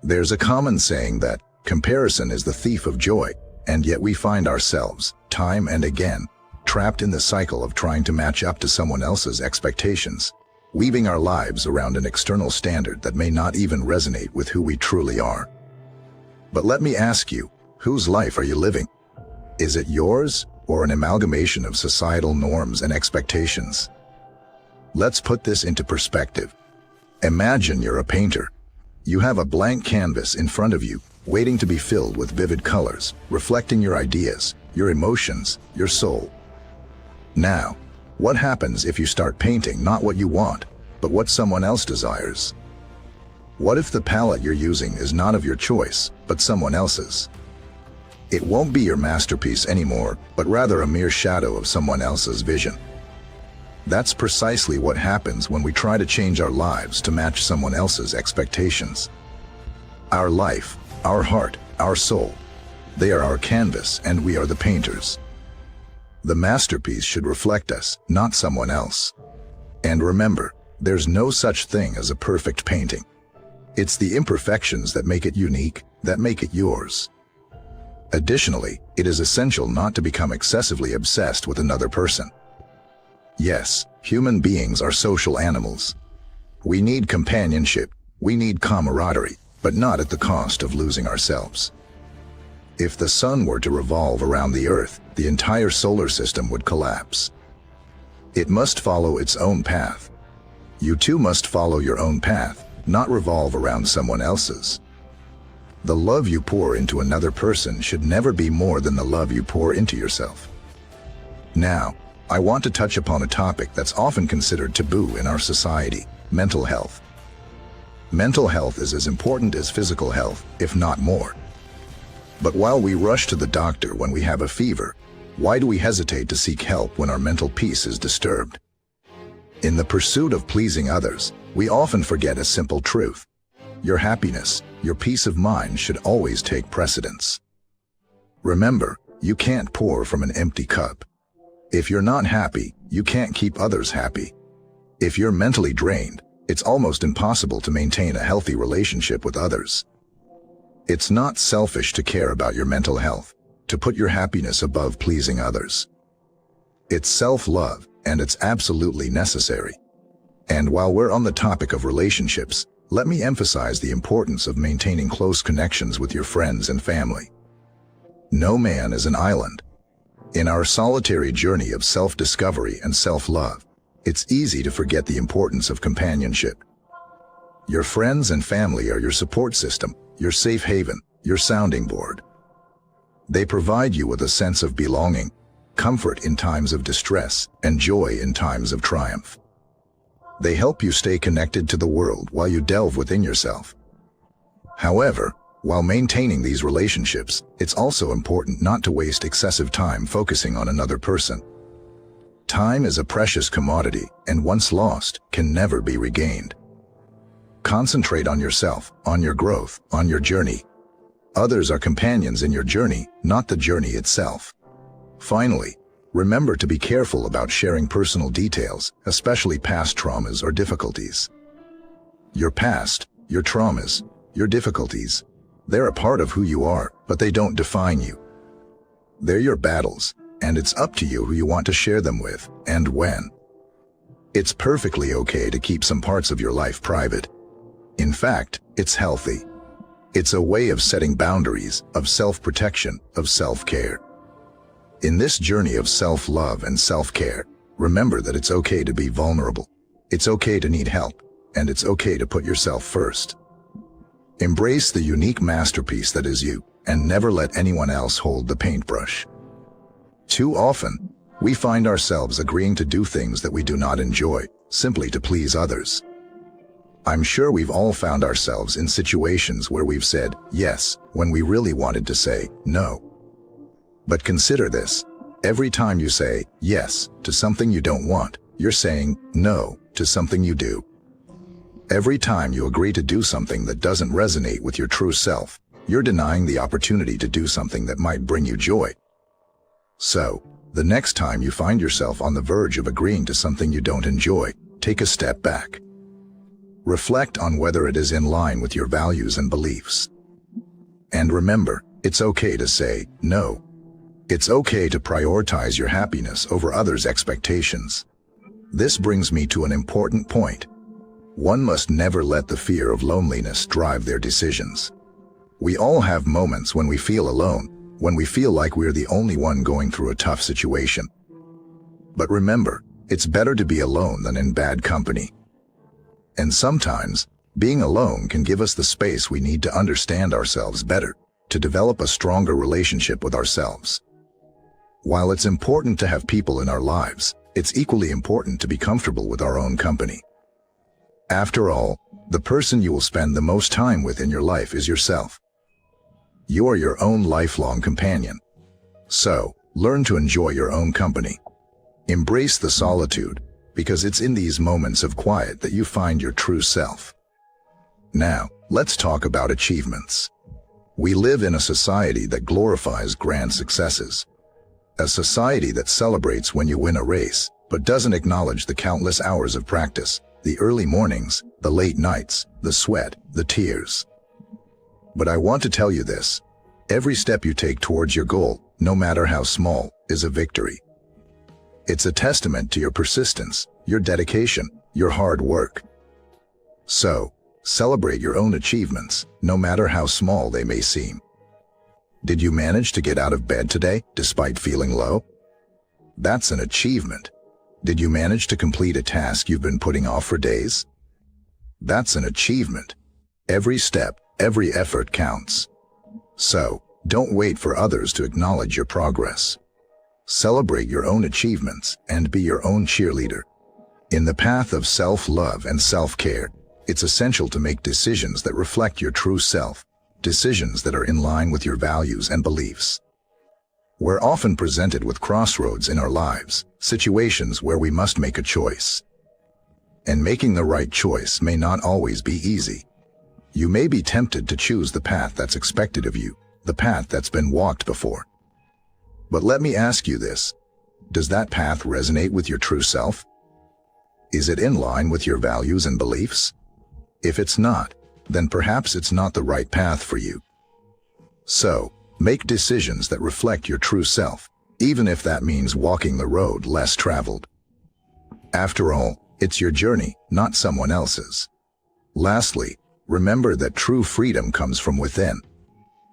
There's a common saying that comparison is the thief of joy, and yet we find ourselves, time and again, trapped in the cycle of trying to match up to someone else's expectations, weaving our lives around an external standard that may not even resonate with who we truly are. But let me ask you, whose life are you living? Is it yours, or an amalgamation of societal norms and expectations? Let's put this into perspective. Imagine you're a painter. You have a blank canvas in front of you, waiting to be filled with vivid colors, reflecting your ideas, your emotions, your soul. Now, what happens if you start painting not what you want, but what someone else desires? What if the palette you're using is not of your choice, but someone else's? It won't be your masterpiece anymore, but rather a mere shadow of someone else's vision. That's precisely what happens when we try to change our lives to match someone else's expectations. Our life, our heart, our soul, they are our canvas and we are the painters. The masterpiece should reflect us, not someone else. And remember, there's no such thing as a perfect painting. It's the imperfections that make it unique, that make it yours. Additionally, it is essential not to become excessively obsessed with another person. Yes, human beings are social animals. We need companionship, we need camaraderie, but not at the cost of losing ourselves. If the sun were to revolve around the Earth, the entire solar system would collapse. It must follow its own path. You too must follow your own path, not revolve around someone else's. The love you pour into another person should never be more than the love you pour into yourself. Now, I want to touch upon a topic that's often considered taboo in our society: mental health. Mental health is as important as physical health, if not more. But while we rush to the doctor when we have a fever, why do we hesitate to seek help when our mental peace is disturbed? In the pursuit of pleasing others, we often forget a simple truth. Your happiness, your peace of mind should always take precedence. Remember, you can't pour from an empty cup. If you're not happy, you can't keep others happy. If you're mentally drained, it's almost impossible to maintain a healthy relationship with others. It's not selfish to care about your mental health, to put your happiness above pleasing others. It's self-love, and it's absolutely necessary. And while we're on the topic of relationships, let me emphasize the importance of maintaining close connections with your friends and family. No man is an island. In our solitary journey of self-discovery and self-love, it's easy to forget the importance of companionship. Your friends and family are your support system, your safe haven, your sounding board. They provide you with a sense of belonging, comfort in times of distress, and joy in times of triumph. They help you stay connected to the world while you delve within yourself. However, while maintaining these relationships, it's also important not to waste excessive time focusing on another person. Time is a precious commodity, and once lost, can never be regained. Concentrate on yourself, on your growth, on your journey. Others are companions in your journey, not the journey itself. Finally, remember to be careful about sharing personal details, especially past traumas or difficulties. Your past, your traumas, your difficulties, they're a part of who you are, but they don't define you. They're your battles, and it's up to you who you want to share them with, and when. It's perfectly okay to keep some parts of your life private. In fact, it's healthy. It's a way of setting boundaries, of self-protection, of self-care. In this journey of self-love and self-care, remember that it's okay to be vulnerable. It's okay to need help, and it's okay to put yourself first. Embrace the unique masterpiece that is you, and never let anyone else hold the paintbrush. Too often, we find ourselves agreeing to do things that we do not enjoy, simply to please others. I'm sure we've all found ourselves in situations where we've said yes when we really wanted to say no. But consider this: every time you say yes to something you don't want, you're saying no to something you do. Every time you agree to do something that doesn't resonate with your true self, you're denying the opportunity to do something that might bring you joy. So, the next time you find yourself on the verge of agreeing to something you don't enjoy, take a step back. Reflect on whether it is in line with your values and beliefs. And remember, it's okay to say no. It's okay to prioritize your happiness over others' expectations. This brings me to an important point. One must never let the fear of loneliness drive their decisions. We all have moments when we feel alone, when we feel like we're the only one going through a tough situation. But remember, it's better to be alone than in bad company. And sometimes, being alone can give us the space we need to understand ourselves better, to develop a stronger relationship with ourselves. While it's important to have people in our lives, it's equally important to be comfortable with our own company. After all, the person you will spend the most time with in your life is yourself. You are your own lifelong companion. So, learn to enjoy your own company. Embrace the solitude, because it's in these moments of quiet that you find your true self. Now, let's talk about achievements. We live in a society that glorifies grand successes. A society that celebrates when you win a race, but doesn't acknowledge the countless hours of practice, the early mornings, the late nights, the sweat, the tears. But I want to tell you this: every step you take towards your goal, no matter how small, is a victory. It's a testament to your persistence, your dedication, your hard work. So, celebrate your own achievements, no matter how small they may seem. Did you manage to get out of bed today, despite feeling low? That's an achievement. Did you manage to complete a task you've been putting off for days? That's an achievement. Every step, every effort counts. So, don't wait for others to acknowledge your progress. Celebrate your own achievements and be your own cheerleader. In the path of self-love and self-care, it's essential to make decisions that reflect your true self, decisions that are in line with your values and beliefs. We're often presented with crossroads in our lives, situations where we must make a choice. And making the right choice may not always be easy. You may be tempted to choose the path that's expected of you, the path that's been walked before. But let me ask you this: does that path resonate with your true self? Is it in line with your values and beliefs? If it's not, then perhaps it's not the right path for you. So, make decisions that reflect your true self, even if that means walking the road less traveled. After all, it's your journey, not someone else's. Lastly, remember that true freedom comes from within.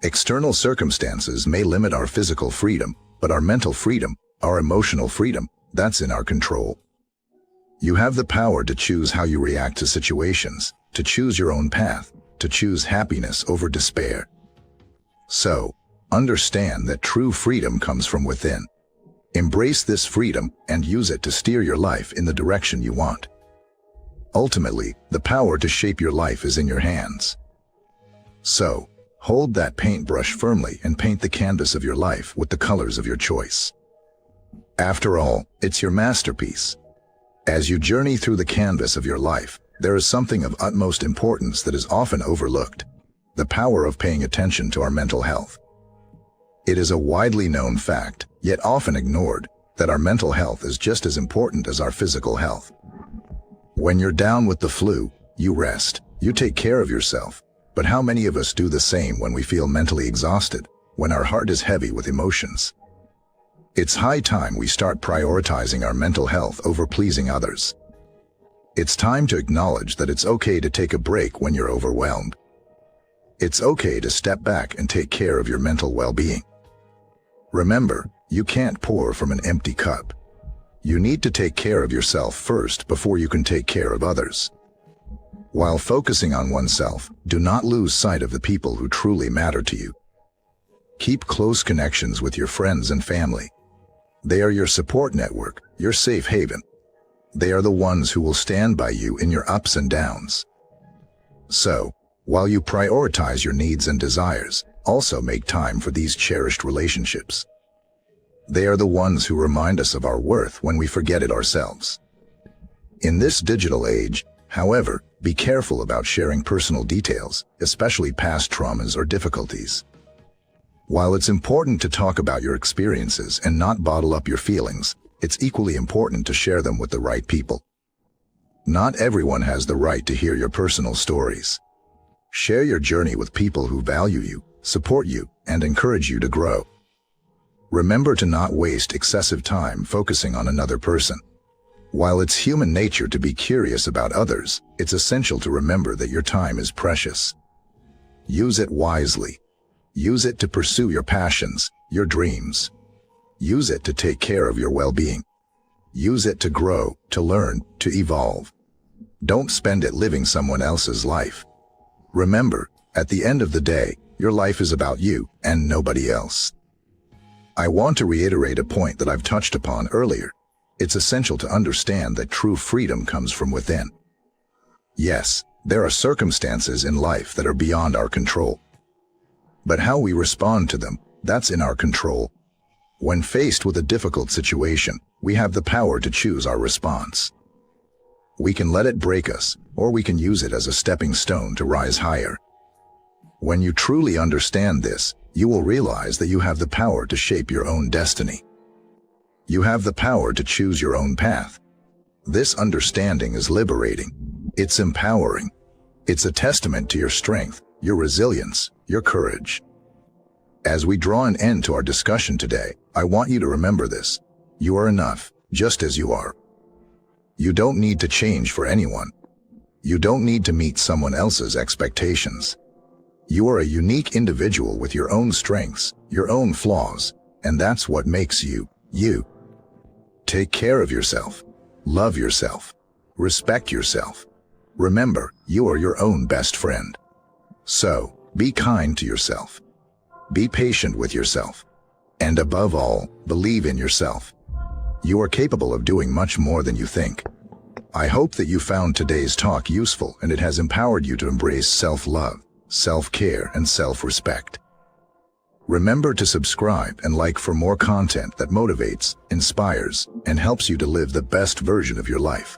External circumstances may limit our physical freedom, but our mental freedom, our emotional freedom, that's in our control. You have the power to choose how you react to situations, to choose your own path, to choose happiness over despair. So, understand that true freedom comes from within. Embrace this freedom and use it to steer your life in the direction you want. Ultimately, the power to shape your life is in your hands. So, hold that paintbrush firmly and paint the canvas of your life with the colors of your choice. After all, it's your masterpiece. As you journey through the canvas of your life, there is something of utmost importance that is often overlooked: the power of paying attention to our mental health. It is a widely known fact, yet often ignored, that our mental health is just as important as our physical health. When you're down with the flu, you rest, you take care of yourself. But how many of us do the same when we feel mentally exhausted, when our heart is heavy with emotions? It's high time we start prioritizing our mental health over pleasing others. It's time to acknowledge that it's okay to take a break when you're overwhelmed. It's okay to step back and take care of your mental well-being. Remember, you can't pour from an empty cup. You need to take care of yourself first before you can take care of others. While focusing on oneself, do not lose sight of the people who truly matter to you. Keep close connections with your friends and family. They are your support network, your safe haven. They are the ones who will stand by you in your ups and downs. So, while you prioritize your needs and desires, also make time for these cherished relationships. They are the ones who remind us of our worth when we forget it ourselves. In this digital age, however, be careful about sharing personal details, especially past traumas or difficulties. While it's important to talk about your experiences and not bottle up your feelings, it's equally important to share them with the right people. Not everyone has the right to hear your personal stories. Share your journey with people who value you, support you, and encourage you to grow. Remember to not waste excessive time focusing on another person. While it's human nature to be curious about others, it's essential to remember that your time is precious. Use it wisely. Use it to pursue your passions, your dreams. Use it to take care of your well-being. Use it to grow, to learn, to evolve. Don't spend it living someone else's life. Remember, at the end of the day, your life is about you and nobody else. I want to reiterate a point that I've touched upon earlier. It's essential to understand that true freedom comes from within. Yes, there are circumstances in life that are beyond our control. But how we respond to them, that's in our control. When faced with a difficult situation, we have the power to choose our response. We can let it break us, or we can use it as a stepping stone to rise higher. When you truly understand this, you will realize that you have the power to shape your own destiny. You have the power to choose your own path. This understanding is liberating. It's empowering. It's a testament to your strength, your resilience, your courage. As we draw an end to our discussion today, I want you to remember this. You are enough, just as you are. You don't need to change for anyone. You don't need to meet someone else's expectations. You are a unique individual with your own strengths, your own flaws, and that's what makes you, you. Take care of yourself. Love yourself. Respect yourself. Remember, you are your own best friend. So, be kind to yourself. Be patient with yourself. And above all, believe in yourself. You are capable of doing much more than you think. I hope that you found today's talk useful and it has empowered you to embrace self-love, self-care, and self-respect. Remember to subscribe and like for more content that motivates, inspires, and helps you to live the best version of your life.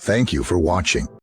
Thank you for watching.